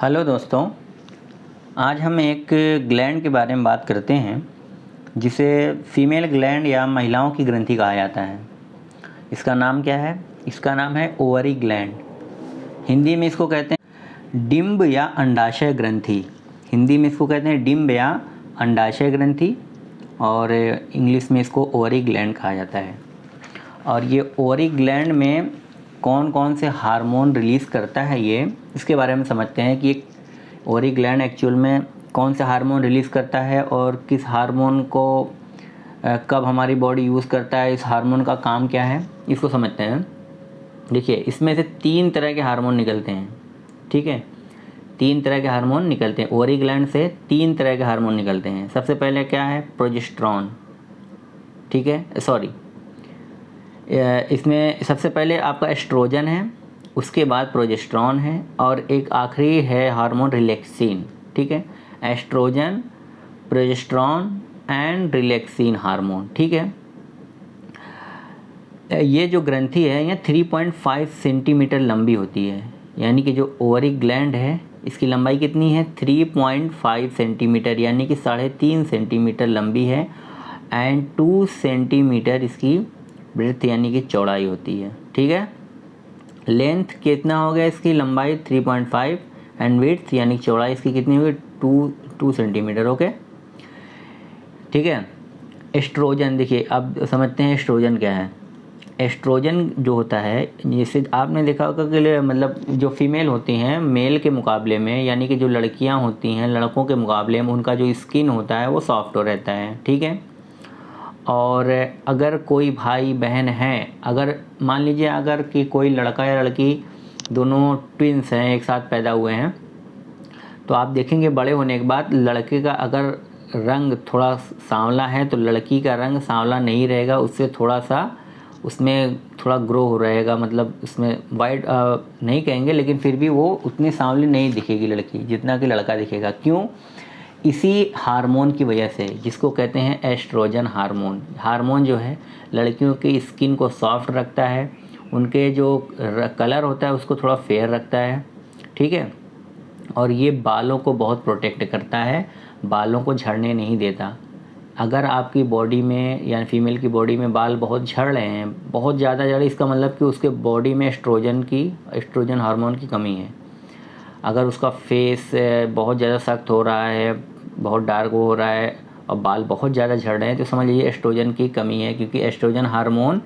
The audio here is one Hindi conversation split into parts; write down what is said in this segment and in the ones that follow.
हेलो दोस्तों, आज हम एक ग्लैंड के बारे में बात करते हैं जिसे फीमेल ग्लैंड या महिलाओं की ग्रंथि कहा जाता है। इसका नाम क्या है? इसका नाम है ओवरी ग्लैंड। हिंदी में इसको कहते हैं डिंब या अंडाशय ग्रंथि। हिंदी में इसको कहते हैं डिंब या अंडाशय ग्रंथि और इंग्लिश में इसको ओवरी ग्लैंड कहा जाता है। और ये ओवरी ग्लैंड में कौन कौन से हार्मोन रिलीज़ करता है, ये इसके बारे में समझते हैं कि एक ओवरी ग्लैंड एक्चुअल में कौन से हार्मोन रिलीज़ करता है और किस हार्मोन को कब हमारी बॉडी यूज़ करता है, इस हार्मोन का काम क्या है, इसको समझते हैं। देखिए, इसमें से 3 तरह के हार्मोन निकलते हैं। ठीक है, 3 तरह के हार्मोन निकलते हैं ओवरी ग्लैंड से। 3 तरह के हार्मोन निकलते हैं। सबसे पहले क्या है? प्रोजेस्टेरॉन। ठीक है, सॉरी, इसमें सबसे पहले आपका एस्ट्रोजन है, उसके बाद प्रोजेस्टेरॉन है और एक आखिरी है हार्मोन रिलैक्सिन। ठीक है, estrogen, progesterone and relaxin hormone. ठीक है, ये जो ग्रंथि है ये 3.5 सेंटीमीटर लंबी होती है। यानी कि जो ओवरी ग्लैंड है इसकी लंबाई कितनी है? 3.5 सेंटीमीटर, यानी कि 3.5 सेंटीमीटर लंबी है। एंड 2 सेंटीमीटर इसकी ब्रेथ यानी कि चौड़ाई होती है। ठीक है, लेंथ कितना हो गया? इसकी लंबाई 3.5 एंड विड्थ यानी चौड़ाई इसकी कितनी होगी? 2 सेंटीमीटर। ओके, ठीक है। एस्ट्रोजन, देखिए अब समझते हैं एस्ट्रोजन क्या है। एस्ट्रोजन जो होता है, जैसे आपने देखा होगा कि मतलब जो फीमेल होती हैं मेल के मुकाबले में, यानी कि जो लड़कियां होती हैं लड़कों के मुकाबले में, उनका जो स्किन होता है वो सॉफ्ट रहता है। ठीक है, और अगर कोई भाई बहन है, अगर मान लीजिए अगर कि कोई लड़का या लड़की दोनों ट्विंस हैं, एक साथ पैदा हुए हैं, तो आप देखेंगे बड़े होने के बाद लड़के का अगर रंग थोड़ा सांवला है तो लड़की का रंग सांवला नहीं रहेगा, उससे थोड़ा सा उसमें थोड़ा ग्रो हो रहेगा, मतलब उसमें वाइट नहीं कहेंगे लेकिन फिर भी वो उतनी सांवली नहीं दिखेगी लड़की जितना कि लड़का दिखेगा। क्यों? इसी हार्मोन की वजह से, जिसको कहते हैं एस्ट्रोजन हार्मोन। हार्मोन जो है लड़कियों की स्किन को सॉफ्ट रखता है, उनके जो कलर होता है उसको थोड़ा फेयर रखता है। ठीक है, और ये बालों को बहुत प्रोटेक्ट करता है, बालों को झड़ने नहीं देता। अगर आपकी बॉडी में या फीमेल की बॉडी में बाल बहुत झड़ रहे हैं, बहुत ज़्यादा झड़े, इसका मतलब कि उसके बॉडी में एस्ट्रोजन हार्मोन की कमी है। अगर उसका फेस बहुत ज़्यादा सख्त हो रहा है, बहुत डार्क हो रहा है और बाल बहुत ज़्यादा झड़ रहे हैं, तो समझ लीजिए एस्ट्रोजन की कमी है, क्योंकि एस्ट्रोजन हार्मोन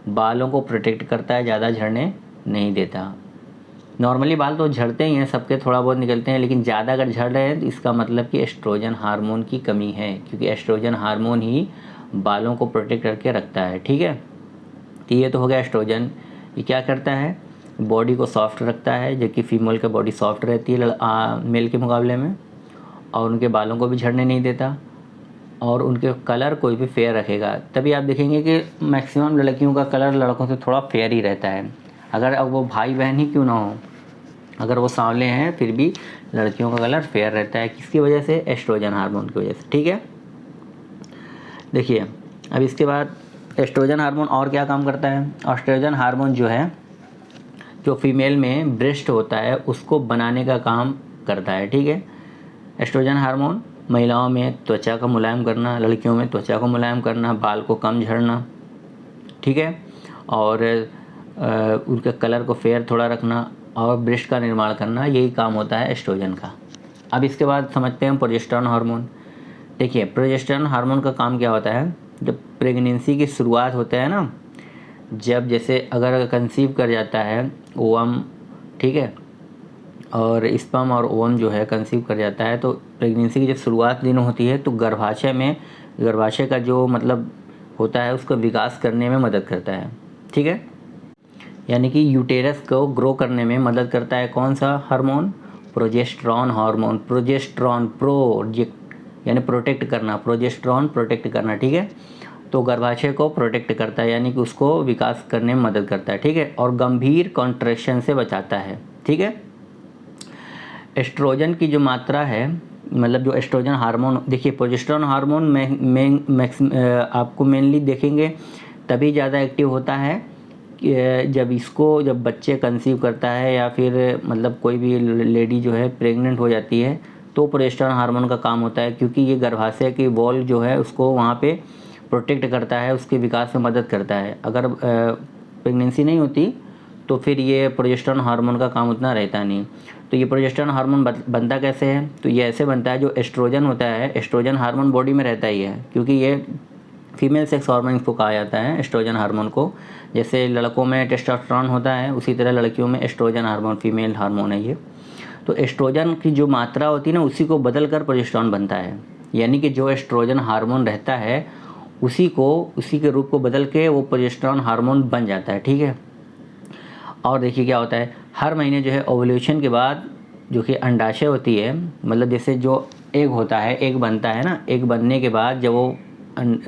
बालों को प्रोटेक्ट करता है, ज़्यादा झड़ने नहीं देता। नॉर्मली बाल तो झड़ते ही हैं, सबके थोड़ा बहुत निकलते हैं, लेकिन ज़्यादा अगर झड़ रहे हैं तो इसका मतलब कि एस्ट्रोजन हार्मोन की कमी है, क्योंकि एस्ट्रोजन हार्मोन ही बालों को प्रोटेक्ट करके रखता है। ठीक है, तो ये तो हो गया एस्ट्रोजन। ये क्या करता है? बॉडी को सॉफ्ट रखता है, जबकि फीमेल का बॉडी सॉफ्ट रहती है मेल के मुकाबले में, और उनके बालों को भी झड़ने नहीं देता और उनके कलर कोई भी फेयर रखेगा। तभी आप देखेंगे कि मैक्सिमम लड़कियों का कलर लड़कों से थोड़ा फेयर ही रहता है। अगर अब वो भाई बहन ही क्यों ना हो, अगर वो सांवले हैं फिर भी लड़कियों का कलर फेयर रहता है। किसकी वजह से? एस्ट्रोजन हार्मोन की वजह से। ठीक है, देखिए अब इसके बाद एस्ट्रोजन हार्मोन और क्या काम करता है। एस्ट्रोजन हार्मोन जो है, जो फीमेल में ब्रेस्ट होता है उसको बनाने का काम करता है। ठीक है, एस्ट्रोजन हार्मोन महिलाओं में त्वचा को मुलायम करना, लड़कियों में त्वचा को मुलायम करना, बाल को कम झड़ना। ठीक है, और उनके कलर को फेयर थोड़ा रखना और ब्रेस्ट का निर्माण करना, यही काम होता है एस्ट्रोजन का। अब इसके बाद समझते हैं प्रोजेस्टेरॉन हार्मोन। देखिए, प्रोजेस्टेरॉन हार्मोन का काम क्या होता है? जब प्रेगनेंसी की शुरुआत होता है ना, जब जैसे अगर कंसीव कर जाता है ओवम, ठीक है, और स्पर्म और ओवम जो है कंसीव कर जाता है, तो प्रेगनेंसी की जब शुरुआत दिन होती है तो गर्भाशय का जो मतलब होता है उसका विकास करने में मदद करता है। ठीक है, यानी कि यूटेरस को ग्रो करने में मदद करता है कौन सा hormone? Progesterone hormone. Progesterone, project यानी प्रोटेक्ट करना, प्रोजेस्टेरॉन प्रोटेक्ट करना। ठीक है, तो गर्भाशय को प्रोटेक्ट करता है, यानी कि उसको विकास करने में मदद करता है। ठीक है, और गंभीर कॉन्ट्रैक्शन से बचाता है। ठीक है, एस्ट्रोजन की जो मात्रा है, मतलब जो एस्ट्रोजन हार्मोन, देखिए प्रोजेस्टेरॉन हार्मोन आपको मेनली देखेंगे तभी ज़्यादा एक्टिव होता है जब बच्चे कंसीव करता है या फिर मतलब कोई भी लेडी जो है प्रेग्नेंट हो जाती है तो प्रोजेस्टेरॉन हार्मोन का काम होता है, क्योंकि ये गर्भाशय की वॉल जो है उसको वहाँ पे प्रोटेक्ट करता है, उसके विकास में मदद करता है। अगर प्रेगनेंसी नहीं होती तो फिर ये प्रोजेस्टेरॉन हार्मोन का काम उतना रहता नहीं। तो ये प्रोजेस्टेरॉन हार्मोन बनता कैसे है? तो ये ऐसे बनता है, जो एस्ट्रोजन होता है, एस्ट्रोजन हार्मोन बॉडी में रहता ही है, क्योंकि ये फीमेल सेक्स हार्मोन इसको कहा जाता है, एस्ट्रोजन हार्मोन को। जैसे लड़कों में टेस्टोस्टेरोन होता है, उसी तरह लड़कियों में एस्ट्रोजन हार्मोन, फीमेल हार्मोन है ये। तो एस्ट्रोजन की जो मात्रा होती है ना, उसी को बदल कर प्रोजेस्टेरॉन बनता है। यानी कि जो एस्ट्रोजन हार्मोन रहता है उसी के रूप को बदल के वो प्रोजेस्टेरॉन हार्मोन बन जाता है, ठीक है। और देखिए क्या होता है, हर महीने जो है ओव्यूलेशन के बाद जो कि अंडाशय होती है, मतलब जैसे जो एग होता है, एग बनता है ना, एग बनने के बाद जब वो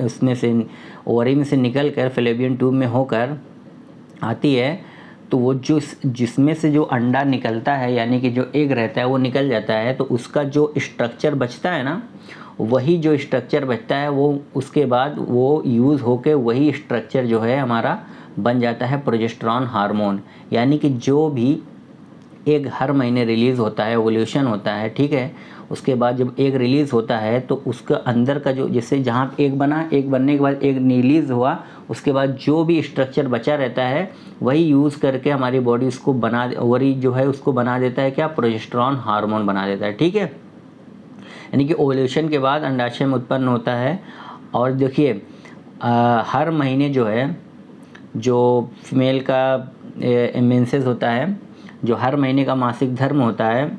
उसमें से ओवरी में से निकल कर फैलोपियन ट्यूब में होकर आती है, तो वो जो जिसमें से जो अंडा निकलता है, यानी कि जो एग रहता है वो निकल जाता है, तो उसका जो स्ट्रक्चर बचता है ना, वही जो स्ट्रक्चर बचता है वो उसके बाद वो यूज़ होके वही स्ट्रक्चर जो है हमारा बन जाता है प्रोजेस्टेरॉन हार्मोन। यानी कि जो भी एग हर महीने रिलीज़ होता है, ओव्यूलेशन होता है, ठीक है, उसके बाद जब एग रिलीज़ होता है तो उसका अंदर का जो, जैसे जहाँ एग बना, एग बनने के बाद एग रिलीज़ हुआ, उसके बाद जो भी स्ट्रक्चर बचा रहता है वही यूज़ करके हमारी बॉडी उसको ओवरी जो है उसको बना देता है, क्या, प्रोजेस्टेरॉन हार्मोन बना देता है, ठीक है। यानी कि ओव्यूलेशन के बाद अंडाशय में उत्पन्न होता है। और देखिए हर महीने जो है, जो फीमेल का मेंसेस होता है, जो हर महीने का मासिक धर्म होता है,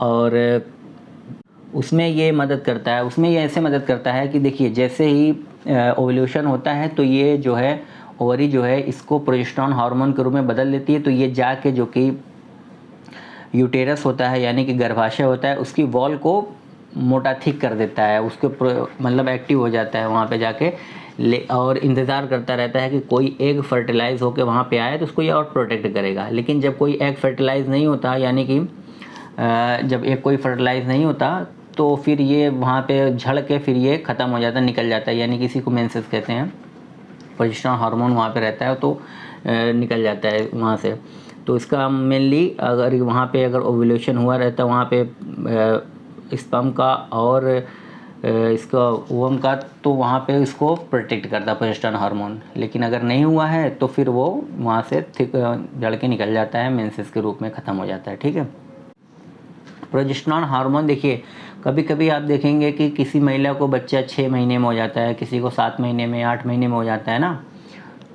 और उसमें ये मदद करता है, उसमें ये ऐसे मदद करता है कि देखिए जैसे ही ओव्यूलेशन होता है तो ये जो है ओवरी जो है इसको प्रोजेस्टेरॉन हार्मोन के रूप में बदल देती है। तो ये जाके जो कि यूटेरस होता है, यानी कि गर्भाशय होता है, उसकी वॉल को मोटा थिक कर देता है, उसके मतलब एक्टिव हो जाता है वहाँ पे जाके और इंतज़ार करता रहता है कि कोई एग फर्टिलाइज होकर वहाँ पे आए तो उसको ये और प्रोटेक्ट करेगा। लेकिन जब कोई एग फर्टिलाइज नहीं होता, यानी कि जब एग कोई फर्टिलाइज नहीं होता, तो फिर ये वहाँ पे झड़ के फिर ये ख़त्म हो जाता है, निकल जाता है, यानी कि इसी को मेंसेस कहते हैं। प्रोजेस्टेरॉन हार्मोन वहाँ पे रहता है तो निकल जाता है वहाँ से। तो इसका मेनली अगर वहाँ पे अगर ओव्यूलेशन हुआ रहता है वहाँ पे स्पर्म का और इसका ओवम का, तो वहाँ पे इसको प्रोटेक्ट करता है प्रोजेस्टेरॉन हार्मोन। लेकिन अगर नहीं हुआ है तो फिर वो वहाँ से थिक जड़ के निकल जाता है, मेंसेस के रूप में ख़त्म हो जाता है, ठीक है। प्रोजेस्टेरॉन हार्मोन देखिए, कभी कभी आप देखेंगे कि किसी महिला को बच्चा 6 महीने में हो जाता है, किसी को 7 महीने में, 8 महीने में हो जाता है ना।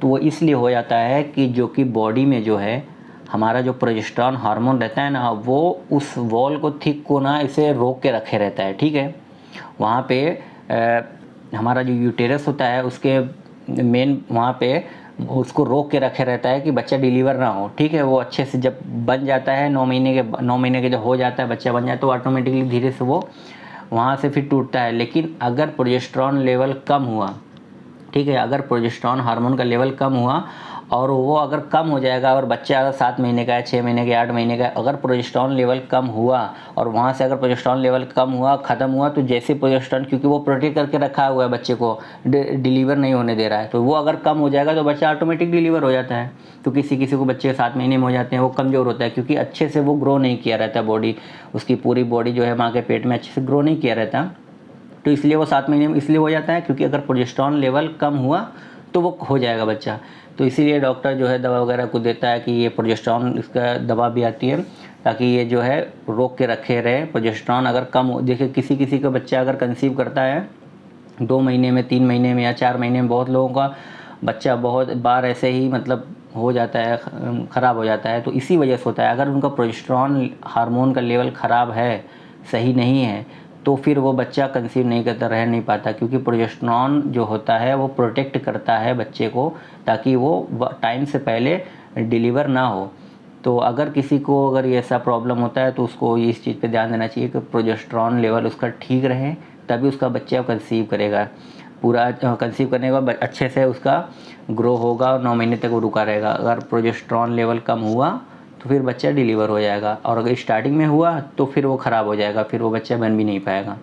तो वो इसलिए हो जाता है कि जो कि बॉडी में जो है हमारा जो प्रोजेस्टेरॉन हार्मोन रहता है ना, वो उस वॉल को थिक को ना इसे रोक के रखे रहता है, ठीक है। वहाँ पे हमारा जो यूटेरस होता है उसके मेन वहाँ पे उसको रोक के रखे रहता है कि बच्चा डिलीवर ना हो, ठीक है। वो अच्छे से जब बन जाता है 9 महीने के जब हो जाता है, बच्चा बन जाए, तो ऑटोमेटिकली धीरे से वो वहाँ से फिर टूटता है। लेकिन अगर प्रोजेस्टेरॉन लेवल कम हुआ, ठीक है, अगर प्रोजेस्टेरॉन हार्मोन का लेवल कम हुआ और वो अगर कम हो जाएगा, और बच्चा अगर 7 महीने का है, 6 महीने का, 8 महीने का, अगर प्रोजेस्टेरॉन लेवल कम हुआ और वहाँ से अगर प्रोजेस्टेरॉन लेवल कम हुआ, ख़त्म हुआ, तो जैसे प्रोजेस्टेरॉन, क्योंकि वो प्रोटेक्ट करके रखा हुआ है बच्चे को, डिलीवर नहीं होने दे रहा है, तो वो अगर कम हो जाएगा तो बच्चा ऑटोमेटिक डिलीवर हो जाता है। तो किसी किसी को बच्चे 7 महीने में हो जाते हैं, वो कमज़ोर होता है क्योंकि अच्छे से वो ग्रो नहीं किया रहता, बॉडी उसकी पूरी बॉडी जो है माँ के पेट में अच्छे से ग्रो नहीं किया रहता। तो इसलिए वो 7 महीने में इसलिए हो जाता है क्योंकि अगर प्रोजेस्टेरॉन लेवल कम हुआ तो वो हो जाएगा बच्चा। तो इसीलिए डॉक्टर जो है दवा वगैरह को देता है कि ये प्रोजेस्टेरॉन, इसका दवा भी आती है ताकि ये जो है रोक के रखे रहे प्रोजेस्टेरॉन अगर कम हो। देखिए किसी किसी का बच्चा अगर कंसीव करता है 2 महीने में, 3 महीने में या 4 महीने में, बहुत लोगों का बच्चा बहुत बार ऐसे ही मतलब हो जाता है, ख़राब हो जाता है। तो इसी वजह से होता है, अगर उनका प्रोजेस्टेरॉन हार्मोन का लेवल ख़राब है, सही नहीं है, तो फिर वो बच्चा कंसीव नहीं करता, रह नहीं पाता, क्योंकि प्रोजेस्टेरॉन जो होता है वो प्रोटेक्ट करता है बच्चे को ताकि वो टाइम से पहले डिलीवर ना हो। तो अगर किसी को अगर ये ऐसा प्रॉब्लम होता है तो उसको इस चीज़ पे ध्यान देना चाहिए कि प्रोजेस्टेरॉन लेवल उसका ठीक रहे, तभी उसका बच्चा कंसीव करेगा। पूरा कंसीव करने के बाद अच्छे से उसका ग्रो होगा और 9 महीने तक वो रुका रहेगा। अगर प्रोजेस्टेरॉन लेवल कम हुआ तो फिर बच्चा डिलीवर हो जाएगा, और अगर स्टार्टिंग में हुआ तो फिर वो ख़राब हो जाएगा, फिर वो बच्चा बन भी नहीं पाएगा।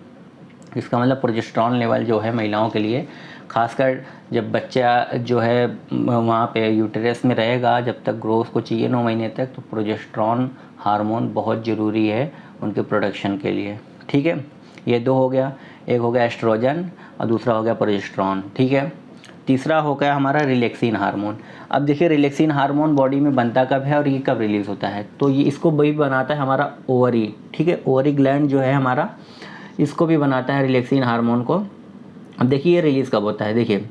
इसका मतलब प्रोजेस्टेरॉन लेवल जो है महिलाओं के लिए खासकर जब बच्चा जो है वहाँ पे यूटेरस में रहेगा, जब तक ग्रोथ को चाहिए 9 महीने तक, तो प्रोजेस्टेरॉन हार्मोन बहुत ज़रूरी है उनके प्रोडक्शन के लिए। ठीक है, ये 2 हो गया, एक हो गया एस्ट्रोजन और दूसरा हो गया प्रोजेस्टेरॉन। ठीक है, तीसरा हो गया हमारा रिलैक्सिन हार्मोन। अब देखिए रिलैक्सिन हार्मोन बॉडी में बनता कब है और ये कब रिलीज़ होता है, तो ये इसको भी बनाता है हमारा ओवरी। ठीक है, ओवरी ग्लैंड जो है हमारा, इसको भी बनाता है रिलैक्सिन हार्मोन को। अब देखिए ये रिलीज़ कब होता है, देखिए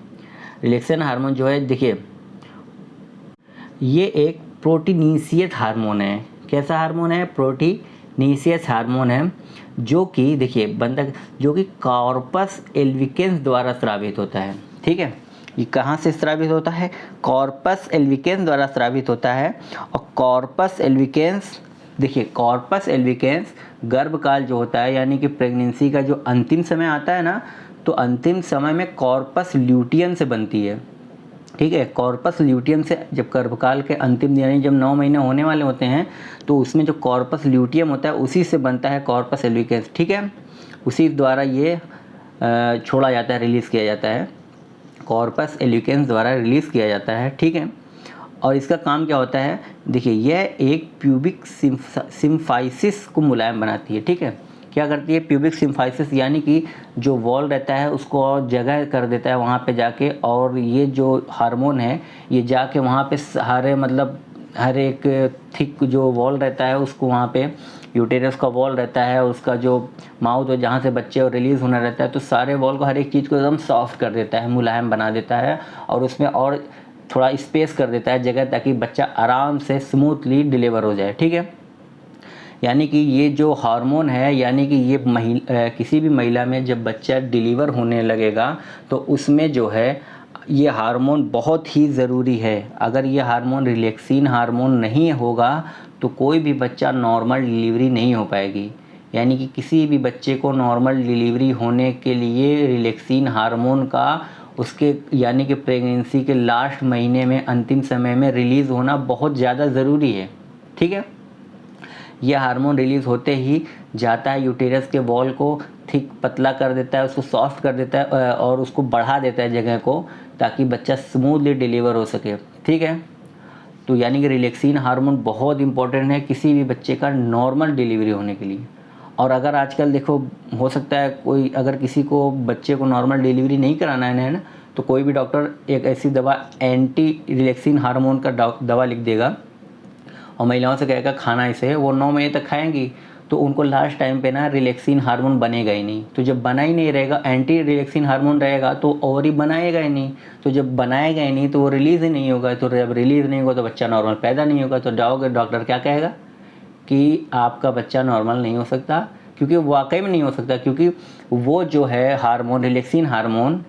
रिलैक्सिन हार्मोन जो है, देखिए ये एक प्रोटीनीशियस हार्मोन है। कैसा हार्मोन है? प्रोटीनीशियस हार्मोन है, जो कि देखिए बनता, जो कि कॉर्पस एल्विकेंस द्वारा स्रावित होता है। ठीक है, ये कहाँ से स्रावित होता है? कॉर्पस एल्विकेंस द्वारा स्रावित होता है। और कॉर्पस एल्विकेंस, देखिए कॉर्पस एल्विकेंस गर्भकाल जो होता है, यानी कि प्रेगनेंसी का जो अंतिम समय आता है ना, तो अंतिम समय में कॉर्पस ल्यूटियम से बनती है। ठीक है, कॉर्पस ल्यूटियम से, जब गर्भकाल के अंतिम यानी जब 9 महीने होने वाले होते हैं, तो उसमें जो कॉर्पस ल्यूटियम होता है उसी से बनता है कॉर्पस एल्विकेंस। ठीक है, उसी द्वारा ये छोड़ा जाता है, रिलीज़ किया जाता है, कॉर्पस एल्विकेंस द्वारा रिलीज़ किया जाता है। ठीक है, और इसका काम क्या होता है? देखिए यह एक प्यूबिक सिम्फाइसिस को मुलायम बनाती है। ठीक है, क्या करती है? प्यूबिक सिम्फाइसिस, यानी कि जो वॉल रहता है उसको और जगह कर देता है वहाँ पे जाके, और ये जो हार्मोन है ये जाके वहाँ पे सारे, मतलब हर एक थिक जो वॉल रहता है उसको, वहाँ पे यूटेरस का वॉल रहता है, उसका जो माउथ है जहाँ से बच्चे और रिलीज़ होना रहता है, तो सारे वॉल को, हर एक चीज़ को एकदम सॉफ्ट कर देता है, मुलायम बना देता है, और उसमें और थोड़ा स्पेस कर देता है जगह, ताकि बच्चा आराम से स्मूथली डिलीवर हो जाए। ठीक है, यानी कि ये जो हार्मोन है, यानी कि ये किसी भी महिला में जब बच्चा डिलीवर होने लगेगा तो उसमें जो है ये हार्मोन बहुत ही ज़रूरी है। अगर ये हार्मोन रिलैक्सिन हार्मोन नहीं होगा तो कोई भी बच्चा नॉर्मल डिलीवरी नहीं हो पाएगी। यानी कि किसी भी बच्चे को नॉर्मल डिलीवरी होने के लिए रिलैक्सिन हार्मोन का उसके, यानी कि प्रेगनेंसी के लास्ट महीने में, अंतिम समय में रिलीज़ होना बहुत ज़्यादा ज़रूरी है। ठीक है, यह हार्मोन रिलीज़ होते ही जाता है यूटेरस के वॉल को थिक पतला कर देता है, उसको सॉफ्ट कर देता है और उसको बढ़ा देता है जगह को, ताकि बच्चा स्मूथली डिलीवर हो सके। ठीक है, तो यानी कि रिलैक्सिन हार्मोन बहुत इंपॉर्टेंट है किसी भी बच्चे का नॉर्मल डिलीवरी होने के लिए। और अगर आजकल देखो, हो सकता है कोई, अगर किसी को बच्चे को नॉर्मल डिलीवरी नहीं कराना है ना, तो कोई भी डॉक्टर एक ऐसी दवा, एंटी रिलैक्सिन हार्मोन का दवा लिख देगा और महिलाओं से कहेगा खाना इसे, वो 9 महीने तक खाएंगी, तो उनको लास्ट टाइम पे ना रिलैक्सिन हार्मोन बनेगा ही नहीं। तो जब बना ही नहीं रहेगा, एंटी रिलैक्सिन हार्मोन रहेगा, तो ओवरी बनाएगा ही नहीं। तो जब बनाएगा ही नहीं तो वो रिलीज़ ही नहीं होगा, तो जब रिलीज़ नहीं होगा तो बच्चा नॉर्मल पैदा नहीं होगा। तो जाओगे डॉक्टर क्या कहेगा कि आपका बच्चा नॉर्मल नहीं हो सकता, क्योंकि वाकई में नहीं हो सकता, क्योंकि वो जो है हार्मोन, रिलैक्सिन हार्मोन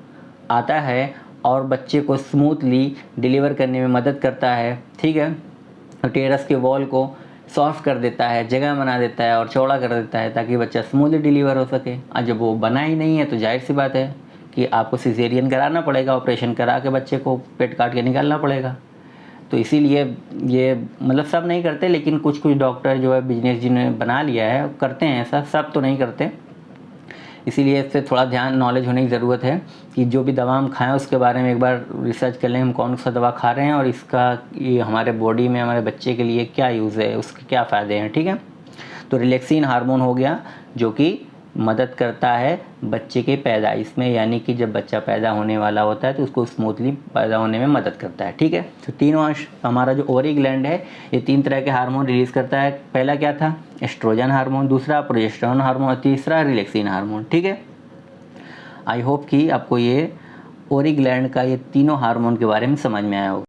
आता है और बच्चे को स्मूथली डिलीवर करने में मदद करता है। ठीक है, यूटेरस के वॉल को सॉफ्ट कर देता है, जगह बना देता है और चौड़ा कर देता है, ताकि बच्चा स्मूथली डिलीवर हो सके। और जब वो बना ही नहीं है तो जाहिर सी बात है कि आपको सिजेरियन कराना पड़ेगा, ऑपरेशन करा के बच्चे को पेट काट के निकालना पड़ेगा। तो इसीलिए ये, मतलब सब नहीं करते, लेकिन कुछ कुछ डॉक्टर जो है बिजनेस जिन्हें बना लिया है करते हैं ऐसा, सब तो नहीं करते। इसीलिए इससे थोड़ा ध्यान, नॉलेज होने की ज़रूरत है कि जो भी दवा हम खाएं उसके बारे में एक बार रिसर्च कर लें, हम कौन सा दवा खा रहे हैं और इसका ये हमारे बॉडी में, हमारे बच्चे के लिए क्या यूज़ है, उसके क्या फ़ायदे हैं। ठीक है, तो रिलैक्सिन हार्मोन हो गया जो कि मदद करता है बच्चे के पैदाइश में, यानी कि जब बच्चा पैदा होने वाला होता है तो उसको स्मूथली पैदा होने में मदद करता है। ठीक है, तो तीनों अंश, हमारा जो ओवरी ग्लैंड है ये 3 तरह के हार्मोन रिलीज़ करता है। पहला क्या था? एस्ट्रोजन हार्मोन, दूसरा प्रोजेस्टेरॉन हार्मोन और तीसरा रिलैक्सिन हार्मोन। ठीक है, आई होप कि आपको ये ओवरी ग्लैंड का ये तीनों हार्मोन के बारे में समझ में आया होगा।